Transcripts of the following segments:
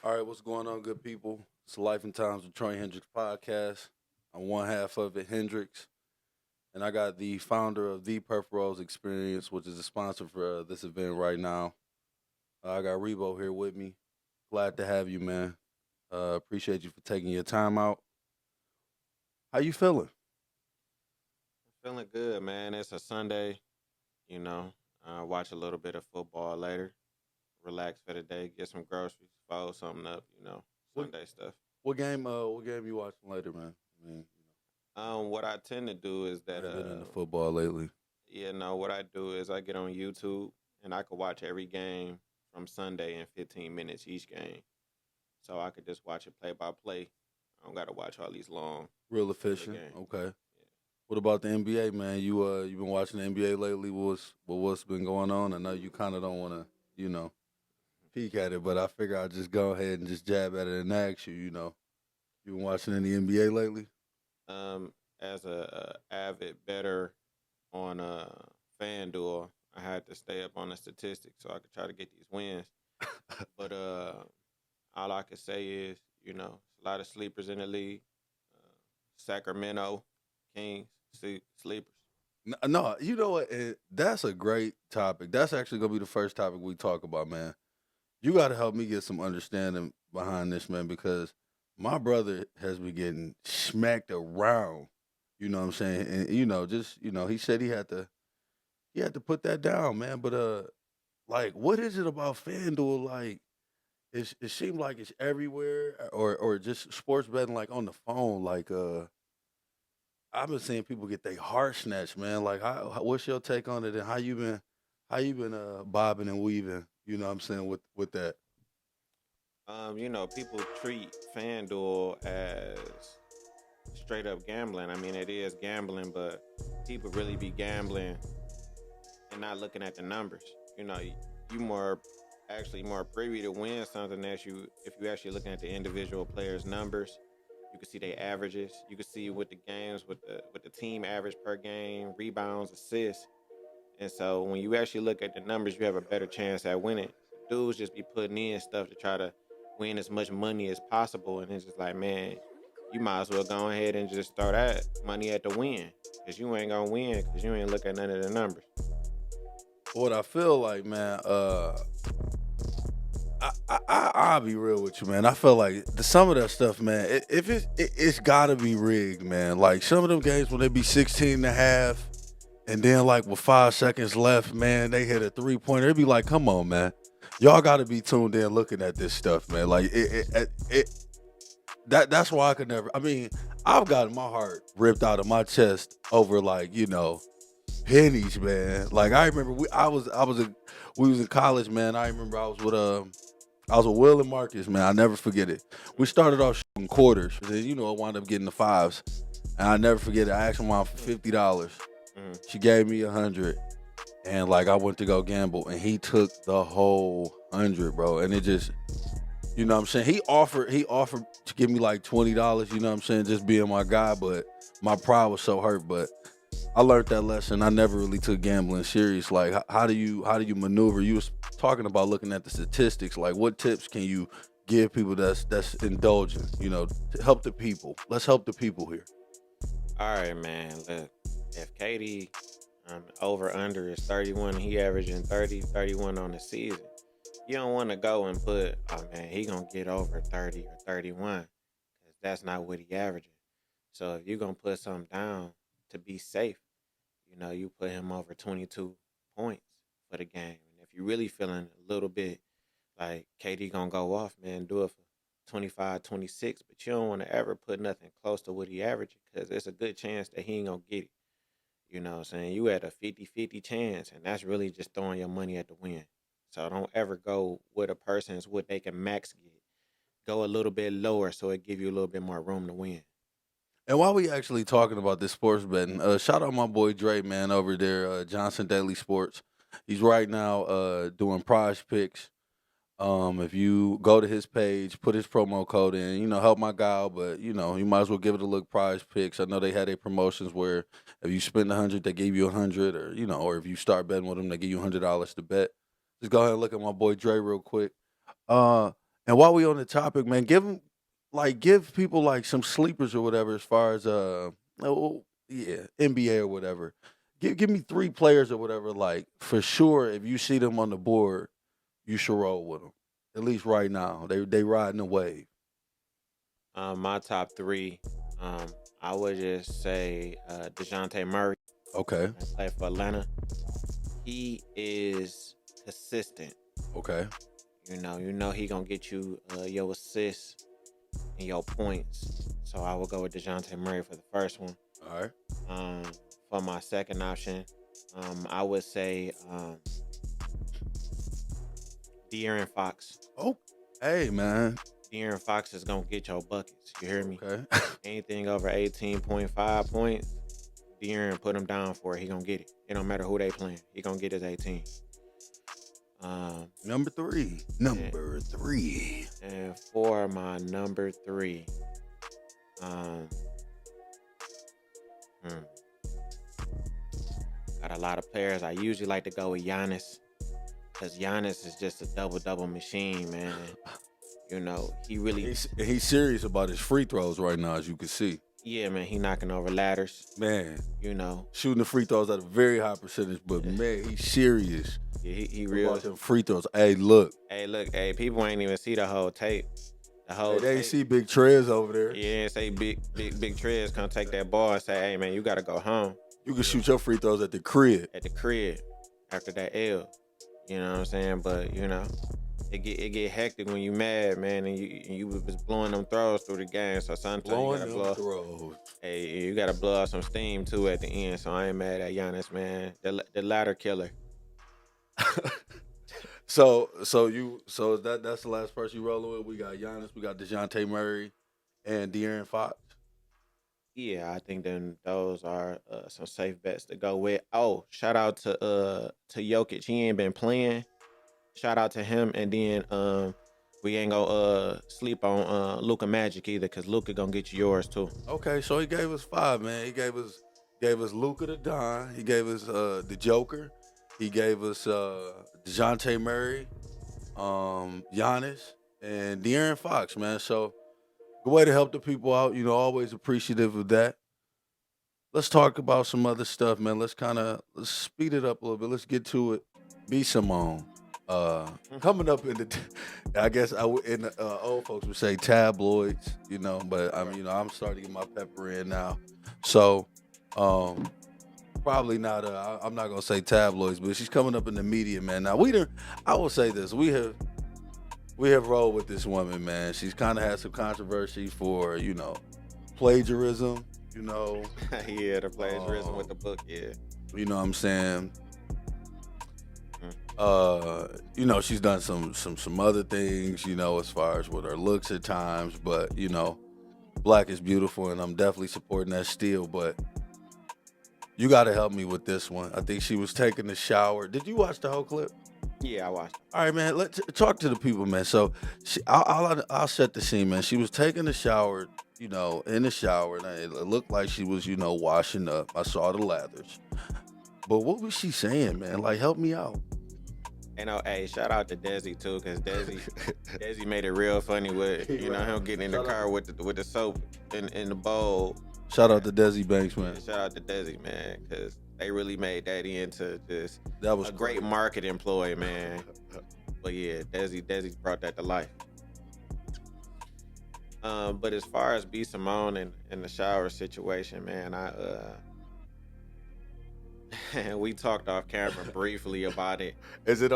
All right, what's going on, good people? It's the Life and Times of Troy Hendrix podcast. I'm one half of it, Hendrix, and I got the founder of the Purple Rose Experience, which is a sponsor for this event right now. I got Rebo here with me. Glad to have you, man. Appreciate you for taking your time out. How you feeling? Feeling good, man. It's a Sunday, you know. Watch a little bit of football later. Relax for the day. Get some groceries. Fold something up. What Sunday stuff. what game? What game you watching later, man? I mean, What I tend to do is I that, ain't been into football lately. what I do is I get on YouTube and I could watch every game from Sunday in 15 minutes each game. So I could just watch it play by play. I don't got to watch all these long Real other efficient. games. Okay. What about the NBA, man? You been watching the NBA lately? What's been going on? I know you kind of don't want to, you know, peek at it, but I figure I'll just go ahead and just jab at it and ask you. You been watching any NBA lately? As a avid better on FanDuel, I had to stay up on the statistics so I could try to get these wins. But all I could say is, a lot of sleepers in the league. Sacramento Kings, sleepers. No, you know what? That's a great topic. That's actually gonna be the first topic we talk about, man. You got to help me get some understanding behind this, man, because my brother has been getting smacked around. You know what I'm saying? And he said he had to put that down, man. But like, what is it about FanDuel? Like, it seems like it's everywhere, or just sports betting, like on the phone. Like, I've been seeing people get their heart snatched, man. Like, what's your take on it, and how you been bobbing and weaving? You know what I'm saying with that. People treat FanDuel as straight up gambling. I mean, it is gambling, but people really be gambling and not looking at the numbers. You more actually more privy to win something that you if you actually looking at the individual players' numbers. You can see their averages. You can see with the games with the team average per game, rebounds, assists. And so when you actually look at the numbers, you have a better chance at winning. Dudes just be putting in stuff to try to win as much money as possible, and it's just like, man, you might as well go ahead and just throw that money at the win, because you ain't gonna win because you ain't look at none of the numbers. What I feel like, man, I'll be real with you, man. I feel like some of that stuff, man, if it's gotta be rigged, man. Like some of them games when they be 16 and a half, and then like with 5 seconds left, man, they hit a 3-pointer. It'd be like, come on, man. Y'all gotta be tuned in looking at this stuff, man. Like that's why I could never. I mean, I've gotten my heart ripped out of my chest over like pennies, man. Like I remember we was in college, man. I remember I was with Will and Marcus, man. I never forget it. We started off shooting quarters, then I wound up getting the fives, and I never forget it. I asked my mom for $50. Mm. She gave me 100, and like I went to go gamble, and he took the whole 100, bro. And it just, what I'm saying. He offered to give me like $20. You know what I'm saying, just being my guy, but my pride was so hurt, but. I learned that lesson. I never really took gambling serious. Like, how do you maneuver? You was talking about looking at the statistics. Like, what tips can you give people that's indulgent? To help the people. Let's help the people here. All right, man. Look, if Katie over under is 31, he averaging 30, 31 on the season. You don't want to go and put, oh man, he gonna get over 30 or 31, because that's not what he averaging. So if you're gonna put something down to be safe, you put him over 22 points for the game. And if you're really feeling a little bit like KD gonna go off, man, do it for 25, 26. But you don't want to ever put nothing close to what he averaging, because there's a good chance that he ain't gonna get it. You know what I'm saying? You had a 50-50 chance, and that's really just throwing your money at the win. So don't ever go with a person's what they can max get. Go a little bit lower so it give you a little bit more room to win. And while we actually talking about this sports betting, shout out my boy Dre, man, over there, Johnson Daily Sports. He's right now doing prize picks. If you go to his page, put his promo code in, help my guy out, but you might as well give it a look. Prize picks. I know they had their promotions where if you spend 100, they gave you 100, or if you start betting with them, they give you $100 to bet. Just go ahead and look at my boy Dre real quick. Uh, And while we on the topic, man, give people like some sleepers or whatever as far as yeah, NBA or whatever. Give me 3 players or whatever, like for sure if you see them on the board, you should roll with them. At least right now. They riding the wave. My top three, um, I would just say DeJounte Murray. Okay. I play for Atlanta. He is consistent. Okay. You know he gonna get you your assists and your points. So I will go with DeJounte Murray for the first one. All right. Um, for my second option, I would say De'Aaron Fox. Oh, hey man. De'Aaron Fox is gonna get your buckets. You hear me? Okay. Anything over 18.5 points, De'Aaron put him down for it. He gonna get it. It don't matter who they playing. He gonna get his 18. Number three. Number three. And for my number three, um, got a lot of players. I usually like to go with Giannis because Giannis is just a double machine, man. He really, He's serious about his free throws right now, as you can see. yeah, man. He knocking over ladders. Man, You shooting the free throws at a very high percentage, but man, he's serious. yeah, he real. About them free throws. Hey, look. Hey, look, hey, people ain't even see the whole tape. The whole They ain't tape. see Big Trez over there. Yeah, say big Trez come take that ball and say, hey man, you gotta go home You can shoot your free throws at the crib. at the crib after that L. You know what I'm saying? But it get hectic when you mad, man, and you was blowing them throws through the game. So sometimes Blowing you them gotta blow. throws. Hey, you gotta blow out some steam too at the end. So I ain't mad at Giannis, man. The ladder killer. So that's the last person you rolling with. We got Giannis, we got DeJounte Murray, and De'Aaron Fox. Yeah, I think then those are some safe bets to go with. Oh, shout out to Jokic. He ain't been playing. Shout out to him, and then we ain't gonna sleep on Luka Magic either, cause Luka gonna get you yours too. Okay, so he gave us 5, man. He gave us Luka the Don. He gave us the Joker. He gave us DeJounte Murray, Giannis, and De'Aaron Fox, man. So good way to help the people out. Always appreciative of that. Let's talk about some other stuff, man. Let's speed it up a little bit. Let's get to it. Be Simone. Coming up in the, I guess in the old folks would say tabloids, but I'm starting to get my pepper in now. So, probably not. I'm not gonna say tabloids, but she's coming up in the media, man. Now I will say this: we have rolled with this woman, man. She's kind of had some controversy for plagiarism. Yeah, the plagiarism with the book. Yeah, You know what I'm saying? She's done some other things, as far as with her looks at times, but black is beautiful and I'm definitely supporting that still, but you gotta help me with this one. I think she was taking a shower. Did you watch the whole clip? yeah, I watched. All right, man. Let's talk to the people, man. So, I'll set the scene, man. She was taking a shower, in the shower, and it looked like she was, washing up. I saw the lathers, but what was she saying, man? Like, help me out. Hey, shout out to Desi too, cause Desi made it real funny with him getting in the car with the soap in the bowl. Shout out to Desi Banks, man. Shout out to Desi, man, cause they really made that into just That was a great market employee, man. But yeah, Desi brought that to life. But as far as B Simone and the shower situation, man, we talked off camera briefly about it. Is it?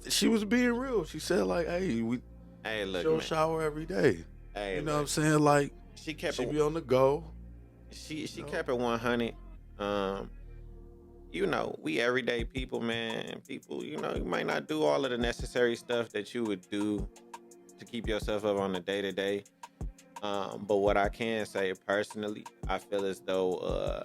She was being real. She said like, "Hey, Hey, look, she'll man. shower every day." Hey, You know look, what I'm saying? Like, she kept she it. be on the go. She kept it 100. We everyday people, man. People, you might not do all of the necessary stuff that you would do to keep yourself up on the day to day. But what I can say personally, I feel as though,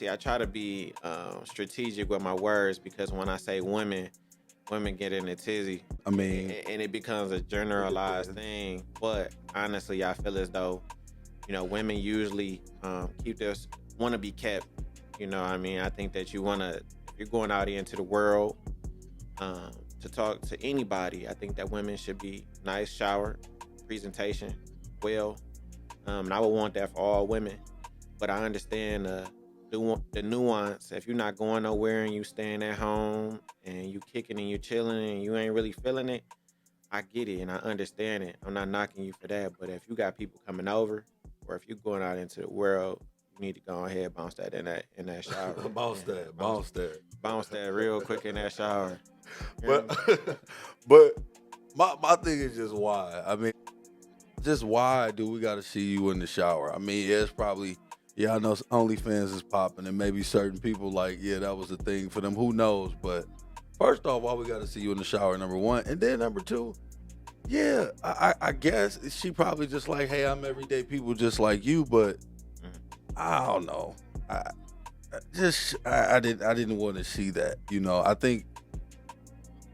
I try to be strategic with my words, because when I say women get in a tizzy. I mean, and it becomes a generalized thing. But honestly, I feel as though, women usually want to be kept. I think that if you're going out into the world, To talk to anybody, I think that women should be nice, showered, presentation, well. And I would want that for all women. But I understand the nuance. If you're not going nowhere and you staying at home and you kicking and you chilling and you ain't really feeling it, I get it and I understand it. I'm not knocking you for that. But if you got people coming over, or if you're going out into the world, you need to go ahead and bounce that in that shower. Bounce Yeah, that, bounce that. bounce that real quick in that shower. You hear But me? but my thing is just why. I mean, just why do we got to see you in the shower? I mean, yeah, it's probably, yeah, I know OnlyFans is popping, and maybe certain people like, yeah, that was a thing for them. Who knows? But first off, why we got to see you in the shower? Number one, and then number two, yeah, I guess she probably just like, hey, I'm everyday people just like you, but Mhm. I don't know. I didn't want to see that. I think,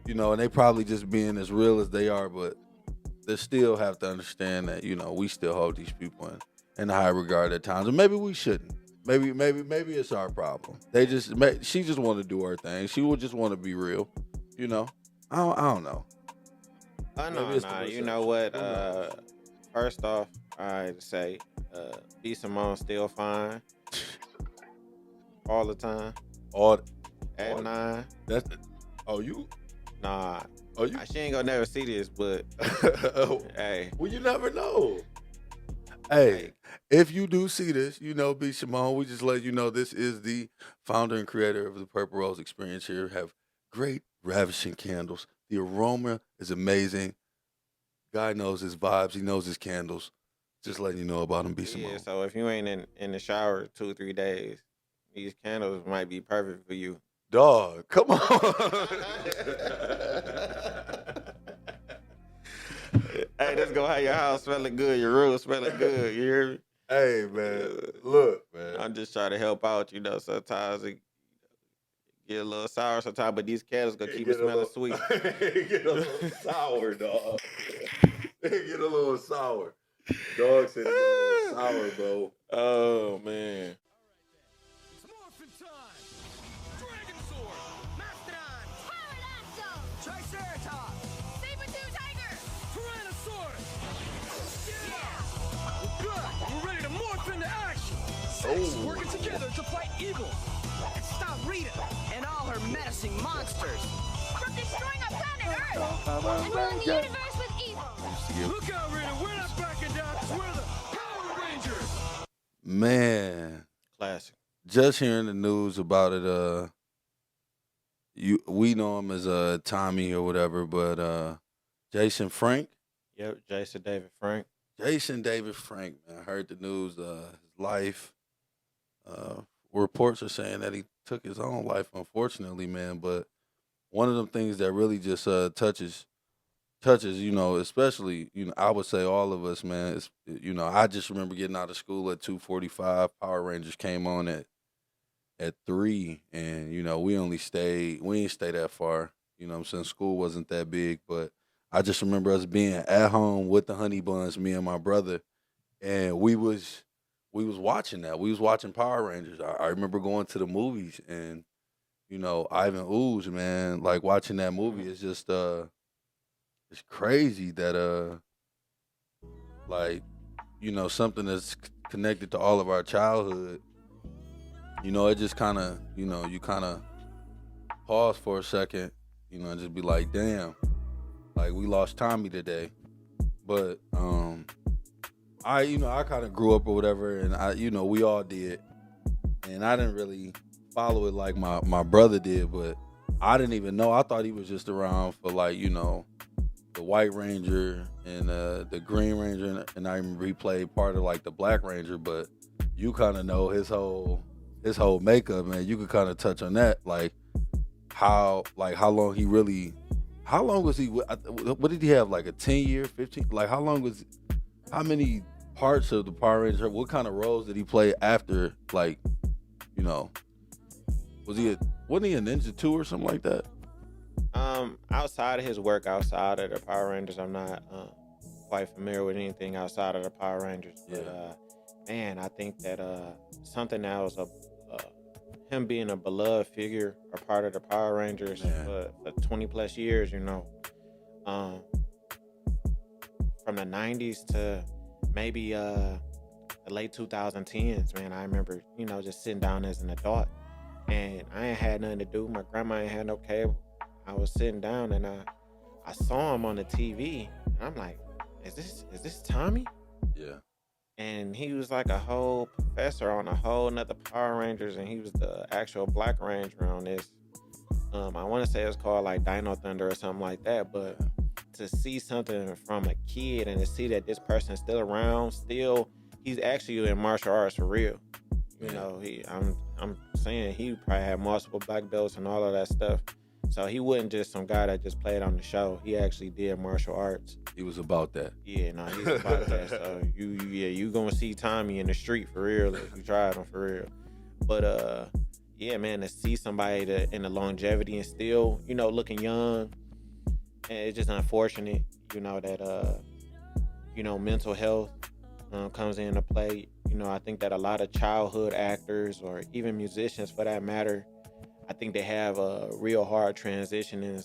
and they probably just being as real as they are, but they still have to understand that we still hold these people in high regard at times, and maybe we shouldn't. Maybe it's our problem. She just want to do her thing. She would just want to be real. You know, I don't know. Oh Maybe no, it's the no. You perception. know what? Who knows? First off, I'd say B Simone still fine all the time All, at all 9. that's oh you Nah, oh you. she ain't gonna never see this, but hey, Well, you never know. Hey, hey, if you do see this, B. Simone, we just let you know this is the founder and creator of the Purple Rose Experience here. Have great, ravishing candles. The aroma is amazing. Guy knows his vibes. He knows his candles. Just letting you know about him, B. yeah. Simone. So if you ain't in the shower 2 3 days, these candles might be perfect for you. Dog, come on. Hey, let's go have your house smelling good, your room smelling good. You hear me? Hey, man. Look, man. I'm just trying to help out. Sometimes it get a little sour sometimes, but these candles gonna keep it smelling sweet. Get a little sour, dog. Get a little sour. Dog said he get a little sour, bro. Oh man. It's morphin' time! Dragon Sword! Mastodon! Pterodactyl! Triceratops! Saber-tooth tiger! Tyrannosaurus! Yeah! We're back! We're ready to morph into action! Six Oh. working together to fight evil! And stop Rita and all her menacing monsters! From destroying our planet Earth! And filling the universe with evil! Look out, Rita! We're not backing down because we're the Power Rangers! Man, Classic. just hearing the news about it, we know him as Tommy or whatever, but Jason Frank. Yep, Jason David Frank. Jason David Frank, man, I heard the news, his life. Reports are saying that he took his own life, unfortunately, man. But one of them things that really just touches, especially, I would say all of us, man. Is I just remember getting out of school at 2:45. Power Rangers came on at 3, and we didn't stay that far. What I'm saying, school wasn't that big, but I just remember us being at home with the honey buns, me and my brother, and we was watching that. We was watching Power Rangers. I remember going to the movies, and Ivan Ooze, man, like watching that movie is just it's crazy that like something that's connected to all of our childhood. It just kind of you kind of pause for a second, and just be like, damn, like we lost Tommy today. But I kind of grew up or whatever, and we all did, and I didn't really follow it like my brother did, but I didn't even know. I thought he was just around for like the White Ranger and the Green Ranger, and I remember he played part of like the Black Ranger, but you kind of know his whole makeup, man. You could kind of touch on that, like how long he really, how long was he? What did he have? Like a 10-year, 15? Like how many parts of the Power Rangers? What kind of roles did he play after? Like, wasn't he a Ninja too or something like that? Outside of his work, outside of the Power Rangers, I'm not quite familiar with anything outside of the Power Rangers. But Yeah. man, I think that something that was him being a beloved figure, a part of the Power Rangers for 20 plus years, um, from the 90s to maybe the late 2010s, man. I remember, just sitting down as an adult, and I ain't had nothing to do. My grandma ain't had no cable. I was sitting down, and I saw him on the TV, and I'm like, is this Tommy? Yeah. And he was like a whole professor on a whole nother Power Rangers, and he was the actual Black Ranger on this. I want to say it was called like Dino Thunder or something like that. But to see something from a kid and to see that this person is still around, he's actually in martial arts for real. I'm saying he probably had multiple black belts and all of that stuff. So he wasn't just some guy that just played on the show. He actually did martial arts. He was about that. Yeah, no, he's about that. So you gonna see Tommy in the street for real if you tried him for real. But yeah, man, to see somebody in the longevity and still, looking young, and it's just unfortunate, that mental health comes into play. I think that a lot of childhood actors or even musicians for that matter, I think they have a real hard transition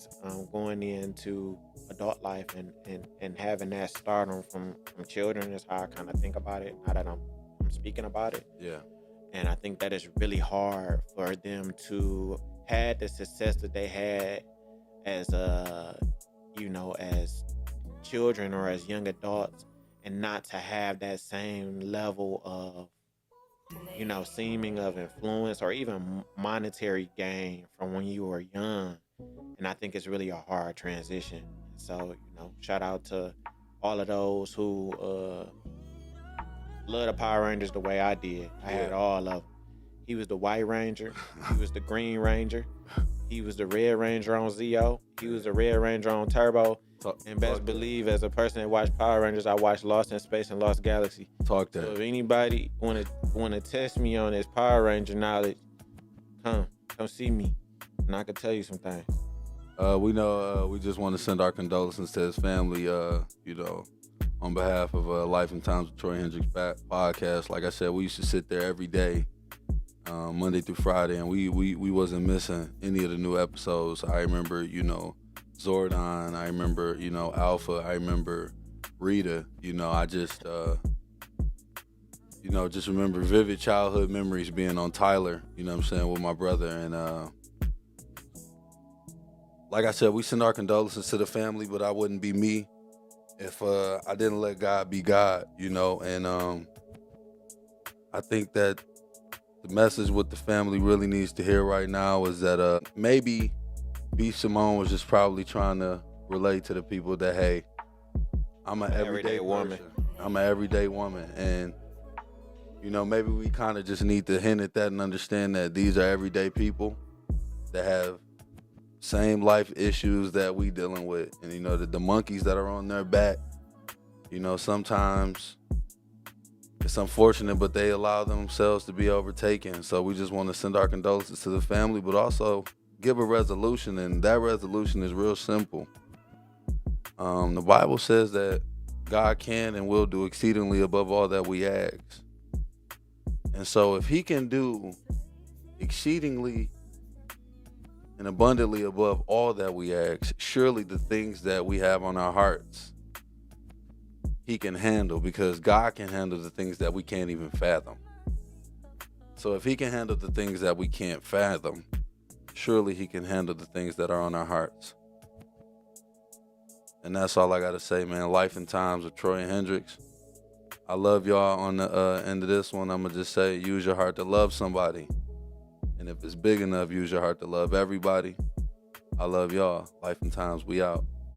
going into adult life and having that stardom from children is how I kind of think about it, now that I'm speaking about it. Yeah. And I think that it's really hard for them to have the success that they had as as children or as young adults, and not to have that same level of seeming of influence or even monetary gain from when you were young. And I think it's really a hard transition. So, shout out to all of those who love the Power Rangers the way I did. I had all of them. He was the White Ranger. He was the Green Ranger. He was the Red Ranger on Zeo. He was the Red Ranger on Turbo. And best believe, as a person that watched Power Rangers, I watched Lost in Space and Lost Galaxy. Talk that. So if anybody want to test me on this Power Ranger knowledge, come see me, and I can tell you some things. We know we just want to send our condolences to his family, on behalf of Life and Times with Troy Hendrix podcast. Like I said, we used to sit there every day, Monday through Friday, and we wasn't missing any of the new episodes. I remember, Zordon, I remember, Alpha, I remember Rita, I just, just remember vivid childhood memories being on Tyler, with my brother. And like I said, we send our condolences to the family, but I wouldn't be me if I didn't let God be God, and I think that the message what the family really needs to hear right now is that maybe B. Simone was just probably trying to relate to the people that, hey, I'm an everyday woman. I'm an everyday woman. And, maybe we kind of just need to hint at that and understand that these are everyday people that have same life issues that we dealing with. And, the monkeys that are on their back, sometimes it's unfortunate, but they allow themselves to be overtaken. So we just want to send our condolences to the family, but also give a resolution, and that resolution is real simple. The Bible says that God can and will do exceedingly above all that we ask. And so if he can do exceedingly and abundantly above all that we ask, surely the things that we have on our hearts, he can handle, because God can handle the things that we can't even fathom. So if he can handle the things that we can't fathom, surely he can handle the things that are on our hearts. And that's all I got to say, man. Life and Times with Troy and Hendrix. I love y'all. On the end of this one, I'm going to just say, use your heart to love somebody. And if it's big enough, use your heart to love everybody. I love y'all. Life and Times, we out.